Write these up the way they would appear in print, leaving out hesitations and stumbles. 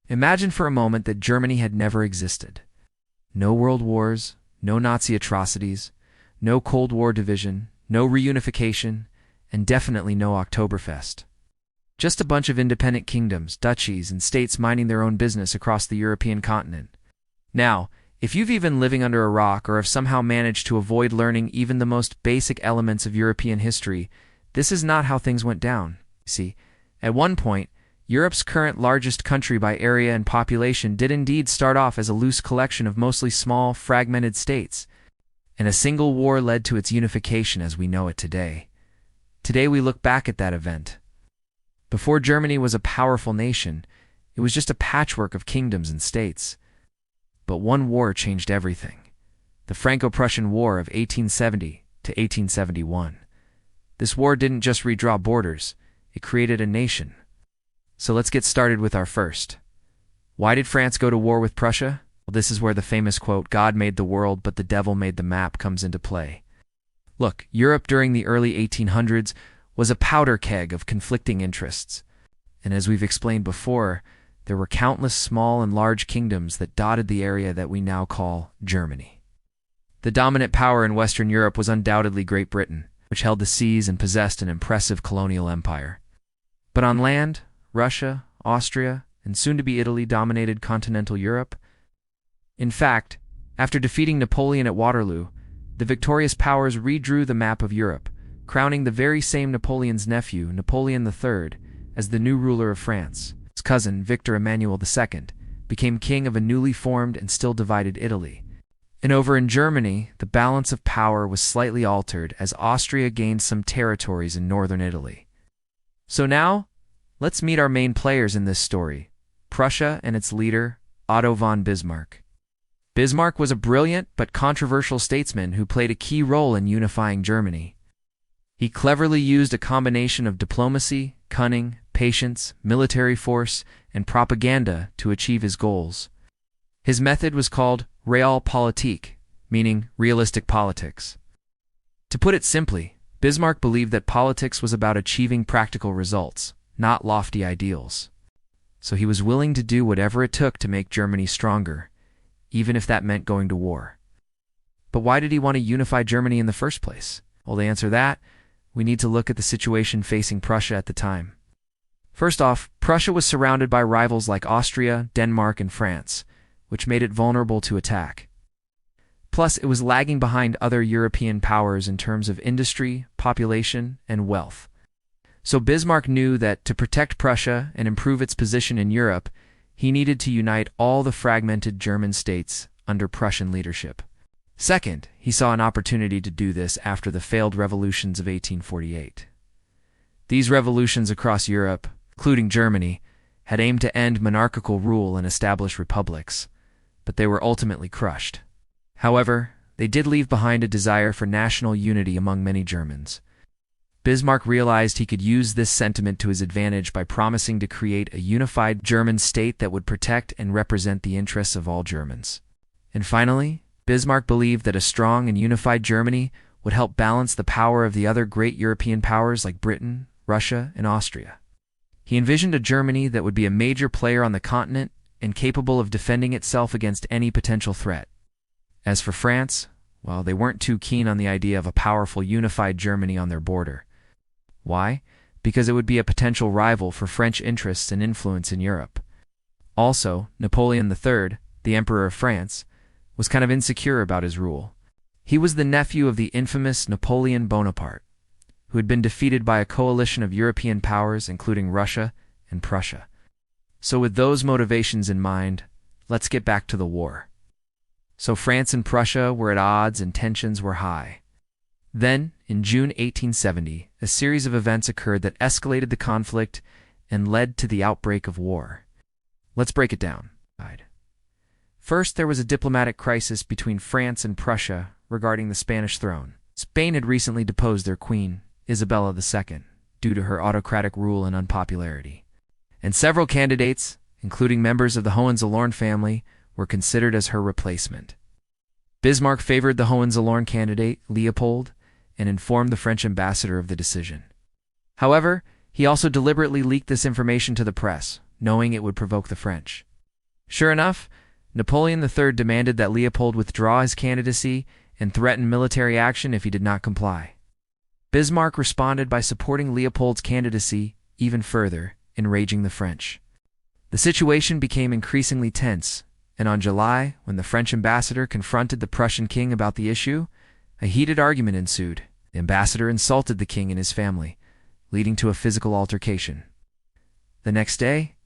Imagine for a moment that Germany had never existed. No world wars, no Nazi atrocities, no Cold War division, no reunification, and definitely no Oktoberfest. Just a bunch of independent kingdoms, duchies, and states minding their own business across the European continent. Now, if you've even living under a rock or have somehow managed to avoid learning even the most basic elements of European history, this is not how things went down. See, at one point, Europe's current largest country by area and population did indeed start off as a loose collection of mostly small, fragmented states, and a single war led to its unification as we know it today. Today we look back at that event. Before Germany was a powerful nation, it was just a patchwork of kingdoms and states. But one war changed everything. The Franco-Prussian War of 1870 to 1871. This war didn't just redraw borders, it created a nation. So let's get started with our first. Why did France go to war with Prussia? Well, this is where the famous quote, "God made the world, but the devil made the map," comes into play. Look, Europe during the early 1800s was a powder keg of conflicting interests. And as we've explained before, there were countless small and large kingdoms that dotted the area that we now call Germany. The dominant power in Western Europe was undoubtedly Great Britain, which held the seas and possessed an impressive colonial empire. But on land, Russia, Austria, and soon-to-be Italy dominated continental Europe. In fact, after defeating Napoleon at Waterloo, the victorious powers redrew the map of Europe, crowning the very same Napoleon's nephew, Napoleon III, as the new ruler of France. His cousin, Victor Emmanuel II, became king of a newly formed and still divided Italy. And over in Germany, the balance of power was slightly altered as Austria gained some territories in northern Italy. So now, let's meet our main players in this story, Prussia and its leader, Otto von Bismarck. Bismarck was a brilliant but controversial statesman who played a key role in unifying Germany. He cleverly used a combination of diplomacy, cunning, patience, military force, and propaganda to achieve his goals. His method was called Realpolitik, meaning realistic politics. To put it simply, Bismarck believed that politics was about achieving practical results, not lofty ideals. So he was willing to do whatever it took to make Germany stronger, even if that meant going to war. But why did he want to unify Germany in the first place? Well, to answer that, we need to look at the situation facing Prussia at the time. First off, Prussia was surrounded by rivals like Austria, Denmark, and France, which made it vulnerable to attack. Plus, it was lagging behind other European powers in terms of industry, population, and wealth. So Bismarck knew that to protect Prussia and improve its position in Europe, he needed to unite all the fragmented German states under Prussian leadership. Second, he saw an opportunity to do this after the failed revolutions of 1848. These revolutions across Europe, including Germany, had aimed to end monarchical rule and establish republics, but they were ultimately crushed. However, they did leave behind a desire for national unity among many Germans. Bismarck realized he could use this sentiment to his advantage by promising to create a unified German state that would protect and represent the interests of all Germans. And finally, Bismarck believed that a strong and unified Germany would help balance the power of the other great European powers like Britain, Russia, and Austria. He envisioned a Germany that would be a major player on the continent and capable of defending itself against any potential threat. As for France, well, they weren't too keen on the idea of a powerful unified Germany on their border. Why? Because it would be a potential rival for French interests and influence in Europe. Also, Napoleon III, the Emperor of France, was kind of insecure about his rule. He was the nephew of the infamous Napoleon Bonaparte, who had been defeated by a coalition of European powers including Russia and Prussia. So with those motivations in mind, let's get back to the war. So France and Prussia were at odds and tensions were high. Then, in June 1870, a series of events occurred that escalated the conflict and led to the outbreak of war. Let's break it down. First, there was a diplomatic crisis between France and Prussia regarding the Spanish throne. Spain had recently deposed their queen, Isabella II, due to her autocratic rule and unpopularity. And several candidates, including members of the Hohenzollern family, were considered as her replacement. Bismarck favored the Hohenzollern candidate, Leopold, and informed the French ambassador of the decision. However, he also deliberately leaked this information to the press, knowing it would provoke the French. Sure enough, Napoleon III demanded that Leopold withdraw his candidacy and threatened military action if he did not comply. Bismarck responded by supporting Leopold's candidacy even further, enraging the French. The situation became increasingly tense, and on July, when the French ambassador confronted the Prussian king about the issue, a heated argument ensued. The ambassador insulted the king and his family, leading to a physical altercation. The next day,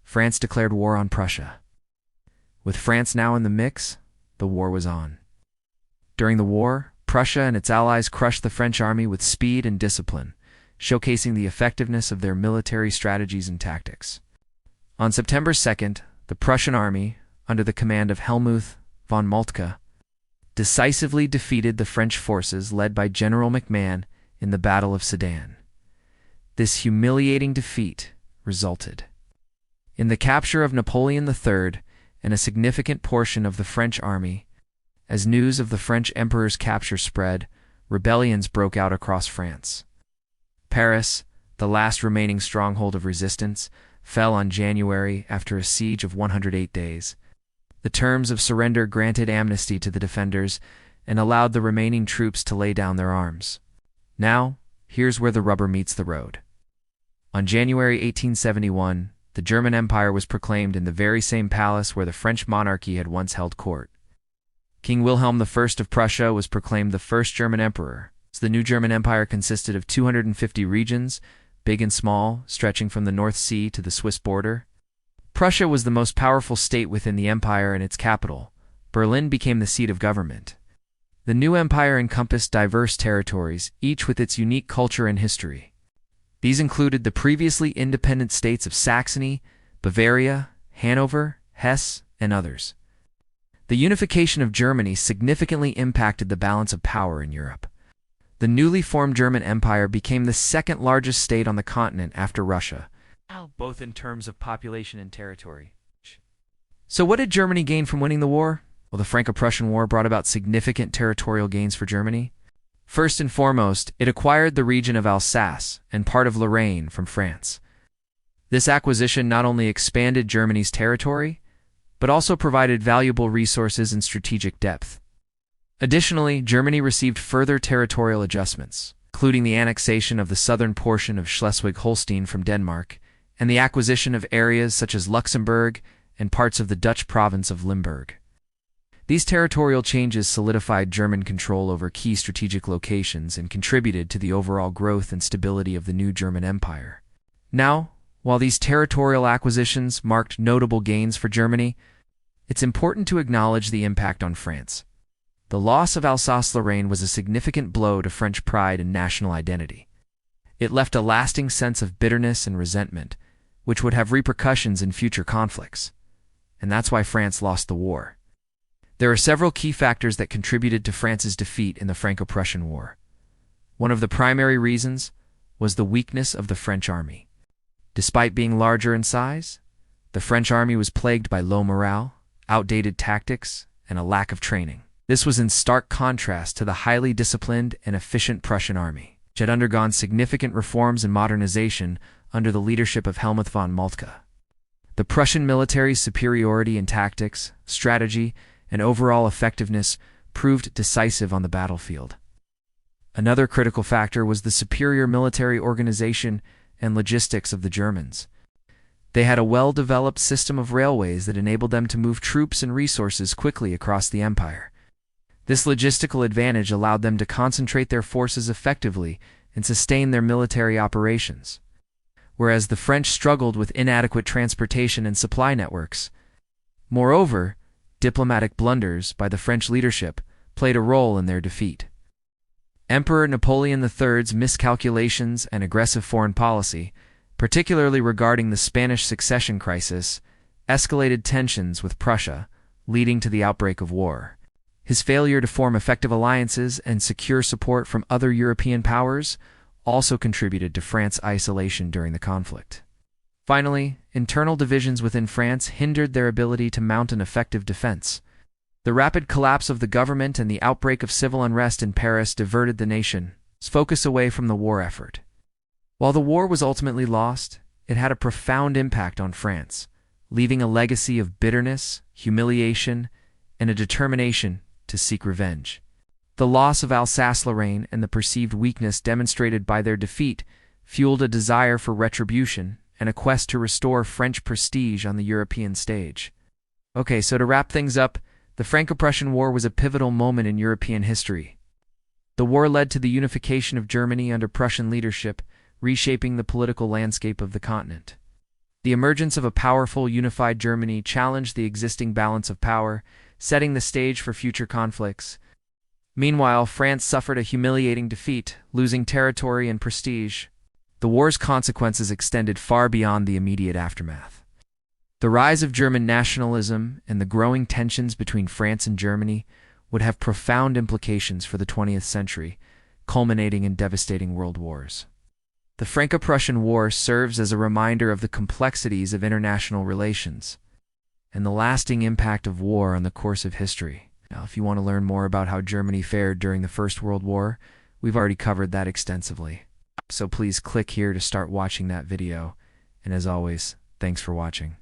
France declared war on Prussia. With France now in the mix, the war was on. During the war, Prussia and its allies crushed the French army with speed and discipline, showcasing the effectiveness of their military strategies and tactics. On September 2nd, the Prussian army, under the command of Helmuth von Moltke, decisively defeated the French forces led by General MacMahon in the Battle of Sedan. This humiliating defeat resulted in the capture of Napoleon III and a significant portion of the French army. As news of the French emperor's capture spread, rebellions broke out across France. Paris, the last remaining stronghold of resistance, fell on January after a siege of 108 days. The terms of surrender granted amnesty to the defenders and allowed the remaining troops to lay down their arms. Now, here's where the rubber meets the road. On January 1871, the German Empire was proclaimed in the very same palace where the French monarchy had once held court. King Wilhelm I of Prussia was proclaimed the first German emperor. The new German Empire consisted of 250 regions, big and small, stretching from the North Sea to the Swiss border. Prussia was the most powerful state within the empire, and its capital, Berlin, became the seat of government. The new empire encompassed diverse territories, each with its unique culture and history. These included the previously independent states of Saxony, Bavaria, Hanover, Hesse, and others. The unification of Germany significantly impacted the balance of power in Europe. The newly formed German Empire became the second largest state on the continent after Russia, both in terms of population and territory. So what did Germany gain from winning the war? Well, the Franco-Prussian War brought about significant territorial gains for Germany. First and foremost, it acquired the region of Alsace and part of Lorraine from France. This acquisition not only expanded Germany's territory, but also provided valuable resources and strategic depth. Additionally, Germany received further territorial adjustments, including the annexation of the southern portion of Schleswig-Holstein from Denmark and the acquisition of areas such as Luxembourg and parts of the Dutch province of Limburg. These territorial changes solidified German control over key strategic locations and contributed to the overall growth and stability of the new German Empire. Now, while these territorial acquisitions marked notable gains for Germany, it's important to acknowledge the impact on France. The loss of Alsace-Lorraine was a significant blow to French pride and national identity. It left a lasting sense of bitterness and resentment, which would have repercussions in future conflicts. And that's why France lost the war. There are several key factors that contributed to France's defeat in the Franco-Prussian War. One of the primary reasons was the weakness of the French army. Despite being larger in size, the French army was plagued by low morale, outdated tactics, and a lack of training. This was in stark contrast to the highly disciplined and efficient Prussian army, which had undergone significant reforms and modernization under the leadership of Helmuth von Moltke. The Prussian military's superiority in tactics, strategy, and overall effectiveness proved decisive on the battlefield. Another critical factor was the superior military organization and logistics of the Germans. They had a well-developed system of railways that enabled them to move troops and resources quickly across the empire. This logistical advantage allowed them to concentrate their forces effectively and sustain their military operations, whereas the French struggled with inadequate transportation and supply networks. Moreover, diplomatic blunders by the French leadership played a role in their defeat. Emperor Napoleon III's miscalculations and aggressive foreign policy, particularly regarding the Spanish succession crisis, escalated tensions with Prussia, leading to the outbreak of war. His failure to form effective alliances and secure support from other European powers also contributed to France's isolation during the conflict. Finally, internal divisions within France hindered their ability to mount an effective defense. The rapid collapse of the government and the outbreak of civil unrest in Paris diverted the nation's focus away from the war effort. While the war was ultimately lost, it had a profound impact on France, leaving a legacy of bitterness, humiliation, and a determination to seek revenge. The loss of Alsace-Lorraine and the perceived weakness demonstrated by their defeat fueled a desire for retribution and a quest to restore French prestige on the European stage. Okay, so to wrap things up, the Franco-Prussian War was a pivotal moment in European history. The war led to the unification of Germany under Prussian leadership, reshaping the political landscape of the continent. The emergence of a powerful, unified Germany challenged the existing balance of power, setting the stage for future conflicts. Meanwhile, France suffered a humiliating defeat, losing territory and prestige. The war's consequences extended far beyond the immediate aftermath. The rise of German nationalism and the growing tensions between France and Germany would have profound implications for the 20th century, culminating in devastating world wars. The Franco-Prussian War serves as a reminder of the complexities of international relations and the lasting impact of war on the course of history. Now, if you want to learn more about how Germany fared during the First World War, we've already covered that extensively. So please click here to start watching that video. And as always, thanks for watching.